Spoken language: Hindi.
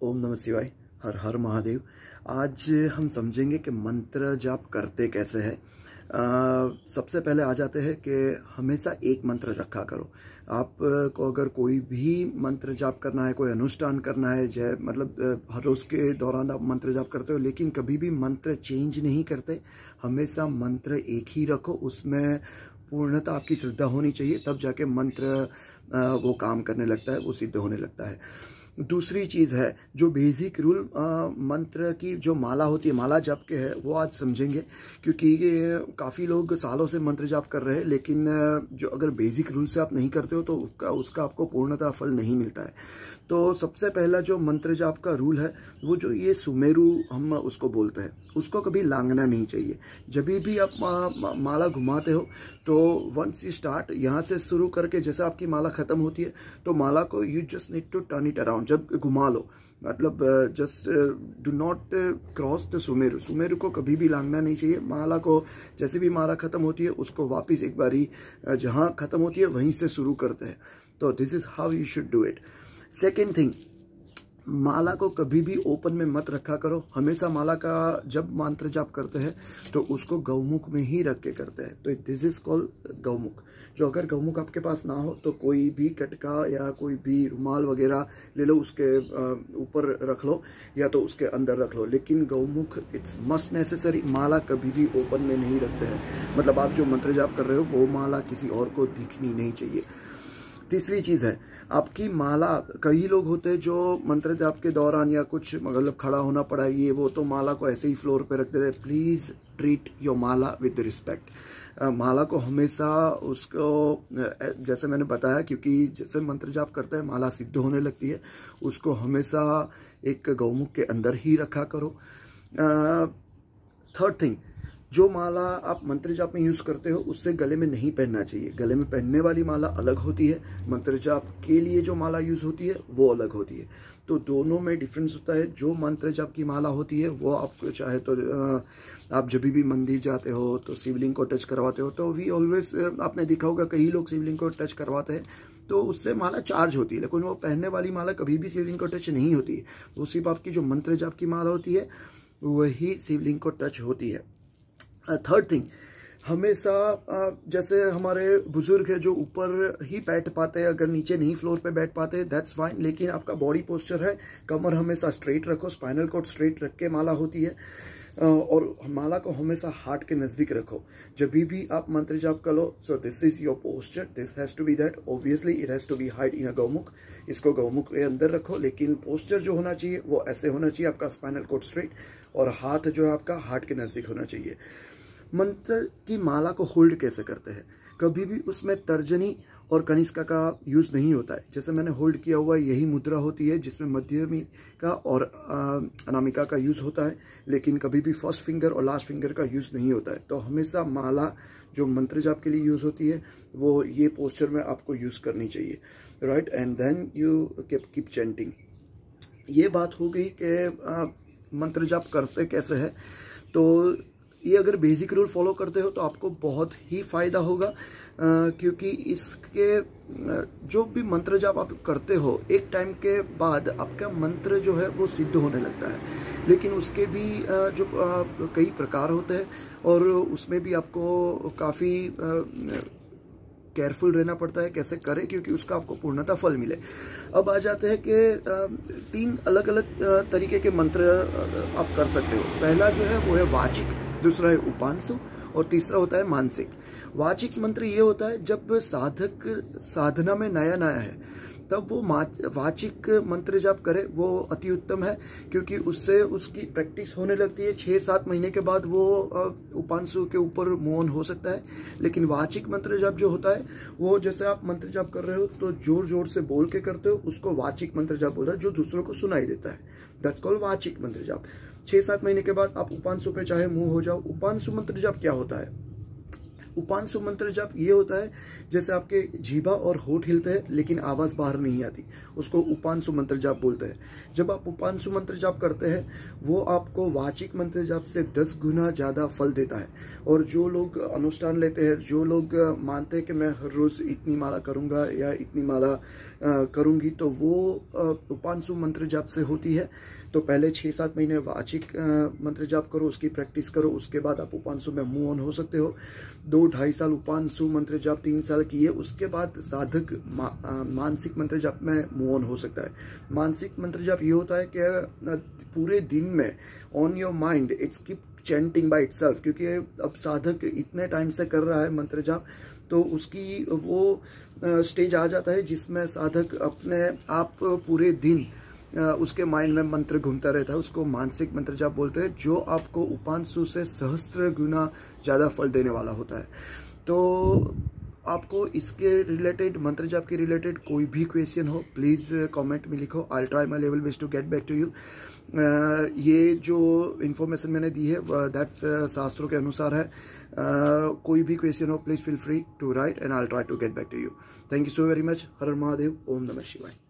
ओम नमः शिवाय। हर हर महादेव। आज हम समझेंगे कि मंत्र जाप करते कैसे हैं। सबसे पहले आ जाते हैं कि हमेशा एक मंत्र रखा करो। आप को अगर कोई भी मंत्र जाप करना है, कोई अनुष्ठान करना है, जय मतलब हर रोज़ के दौरान आप मंत्र जाप करते हो, लेकिन कभी भी मंत्र चेंज नहीं करते। हमेशा मंत्र एक ही रखो, उसमें पूर्णतः आपकी श्रद्धा होनी चाहिए, तब जाके मंत्र वो काम करने लगता है, वो सिद्ध होने लगता है। दूसरी चीज़ है जो बेसिक रूल मंत्र की जो माला होती है, माला जप के है, वो आज समझेंगे। क्योंकि काफ़ी लोग सालों से मंत्र जाप कर रहे हैं, लेकिन जो अगर बेसिक रूल से आप नहीं करते हो तो उसका आपको पूर्णतः फल नहीं मिलता है। तो सबसे पहला जो मंत्र जाप का रूल है, वो जो ये सुमेरु हम उसको बोलते हैं, उसको कभी लांघना नहीं चाहिए। जब भी आप माला घुमाते हो तो वंस यू स्टार्ट, यहाँ से शुरू करके जैसे आपकी माला ख़त्म होती है तो माला को you just need to turn it around. जब घुमा लो, मतलब just do not cross the Sumeru. सुमेरु को कभी भी लांघना नहीं चाहिए। माला को जैसे भी माला ख़त्म होती है उसको वापस एक बारी जहाँ ख़त्म होती है वहीं से शुरू करते हैं। तो this is how you should do it. Second thing, माला को कभी भी ओपन में मत रखा करो। हमेशा माला का जब मंत्र जाप करते हैं तो उसको गौमुख में ही रख के करते हैं। तो दिस इज कॉल्ड गौमुख। जो अगर गौमुख आपके पास ना हो तो कोई भी कटका या कोई भी रुमाल वगैरह ले लो, उसके ऊपर रख लो या तो उसके अंदर रख लो, लेकिन गौमुख इट्स मस्ट नेसेसरी। माला कभी भी ओपन में नहीं रखते हैं, मतलब आप जो मंत्र जाप कर रहे हो वो माला किसी और को दिखनी नहीं चाहिए। तीसरी चीज़ है, आपकी माला, कई लोग होते हैं जो मंत्र जाप के दौरान या कुछ मतलब खड़ा होना पड़ा ये वो, तो माला को ऐसे ही फ्लोर पे रख देते हैं। Please treat your mala with respect. माला को हमेशा उसको जैसे मैंने बताया, क्योंकि जैसे मंत्र जाप करते हैं माला सिद्ध होने लगती है, उसको हमेशा एक गौमुख के अंदर ही रखा करो। थर्ड थिंग, जो माला आप मंत्र जाप में यूज़ करते हो उससे गले में नहीं पहनना चाहिए। गले में पहनने वाली माला अलग होती है, मंत्र जाप के लिए जो माला यूज़ होती है वो अलग होती है। तो दोनों में डिफरेंस होता है। जो मंत्र जाप की माला होती है वो आप चाहे तो आप जब भी मंदिर जाते हो तो शिवलिंग को टच करवाते हो, तो वी ऑलवेज, आपने देखा होगा कई लोग शिवलिंग को टच करवाते हैं तो उससे माला चार्ज होती है, लेकिन वो पहनने वाली माला कभी भी शिवलिंग को टच नहीं होती है। वो सिर्फ आपकी जो मंत्र जाप की माला होती है वही शिवलिंग को टच होती है। थर्ड थिंग, हमेशा जैसे हमारे बुजुर्ग है जो ऊपर ही बैठ पाते हैं, अगर नीचे नहीं फ्लोर पे बैठ पाते दैट्स फाइन, लेकिन आपका बॉडी पोस्चर है, कमर हमेशा स्ट्रेट रखो, स्पाइनल कॉर्ड स्ट्रेट रख के माला होती है। और माला को हमेशा हार्ट के नज़दीक रखो जब भी आप मंत्र जाप कर लो। So this is your posture, this has to be that. Obviously it has to be hide in a gaumukh. इसको गौमुख के अंदर रखो, लेकिन पोस्चर जो होना चाहिए वो ऐसे होना चाहिए, आपका स्पाइनल कॉर्ड स्ट्रेट और हाथ जो है आपका हार्ट के नज़दीक होना चाहिए। मंत्र की माला को होल्ड कैसे करते हैं, कभी भी उसमें तर्जनी और कनिष्का का यूज़ नहीं होता है। जैसे मैंने होल्ड किया हुआ यही मुद्रा होती है जिसमें मध्यमिका और अनामिका का यूज़ होता है, लेकिन कभी भी फर्स्ट फिंगर और लास्ट फिंगर का यूज़ नहीं होता है। तो हमेशा माला जो मंत्र जाप के लिए यूज़ होती है वो ये पोस्चर में आपको यूज़ करनी चाहिए, right. And then you keep chanting. ये बात हो गई कि मंत्र जाप करते कैसे है। तो ये अगर बेसिक रूल फॉलो करते हो तो आपको बहुत ही फ़ायदा होगा, क्योंकि इसके जो भी मंत्र जाप आप करते हो एक टाइम के बाद आपका मंत्र जो है वो सिद्ध होने लगता है। लेकिन उसके भी जो कई प्रकार होते हैं और उसमें भी आपको काफ़ी केयरफुल रहना पड़ता है कैसे करें, क्योंकि उसका आपको पूर्णतः फल मिले। अब आ जाते हैं कि 3 अलग अलग तरीके के मंत्र आप कर सकते हो। पहला जो है वो है वाचिक, दूसरा है उपांशु और तीसरा होता है मानसिक। वाचिक मंत्र ये होता है जब साधक साधना में नया नया है तब वो वाचिक मंत्र जाप करे, वो अति उत्तम है, क्योंकि उससे उसकी प्रैक्टिस होने लगती है। 6-7 महीने के बाद वो उपांशु के ऊपर मौन हो सकता है। लेकिन वाचिक मंत्र जाप जो होता है वो जैसे आप मंत्र जाप कर रहे हो तो जोर जोर से बोल के करते हो, उसको वाचिक मंत्र जाप बोलता है, जो दूसरों को सुनाई देता है। दैट्स कॉल्ड वाचिक मंत्र जाप। 6-7 महीने के बाद आप उपांशु पे चाहे मुंह हो जाओ। उपांशु मंत्र जाप क्या होता है, उपांशु मंत्र जाप ये होता है जैसे आपके जीभा और होठ हिलते हैं लेकिन आवाज़ बाहर नहीं आती, उसको उपांशु मंत्र जाप बोलते हैं। जब आप उपांशु मंत्र जाप करते हैं वो आपको वाचिक मंत्र जाप से 10 गुना ज़्यादा फल देता है। और जो लोग अनुष्ठान लेते हैं, जो लोग मानते हैं कि मैं हर रोज़ इतनी माला करूँगा या इतनी माला करूँगी, तो वो उपांशु मंत्र जाप से होती है। तो पहले 6-7 महीने वाचिक मंत्र जाप करो, उसकी प्रैक्टिस करो, उसके बाद आप उपांशु में मूव ऑन हो सकते हो। 2-2.5 साल उपांशु मंत्र जाप 3 साल किए, उसके बाद साधक मानसिक मंत्र जाप में मूव ऑन हो सकता है। मानसिक मंत्र जाप ये होता है कि पूरे दिन में on your mind it's keep chanting by itself, क्योंकि अब साधक इतने टाइम से कर रहा है मंत्र जाप, तो उसकी वो स्टेज आ जाता है जिसमें साधक अपने आप पूरे दिन उसके माइंड में मंत्र घूमता रहता है। उसको मानसिक मंत्र जाप बोलते हैं, जो आपको उपांशु से सहस्त्र गुना ज़्यादा फल देने वाला होता है। तो आपको इसके रिलेटेड, मंत्र जाप के रिलेटेड कोई भी क्वेश्चन हो, प्लीज़ कमेंट में लिखो। I try my level best to get back to you. ये जो इन्फॉर्मेशन मैंने दी है दैट्स शास्त्रों के अनुसार है। कोई भी क्वेश्चन हो, please feel free to write and I try to get back to you. Thank you so very much. हर हर महादेव। ओम नमः शिवाय।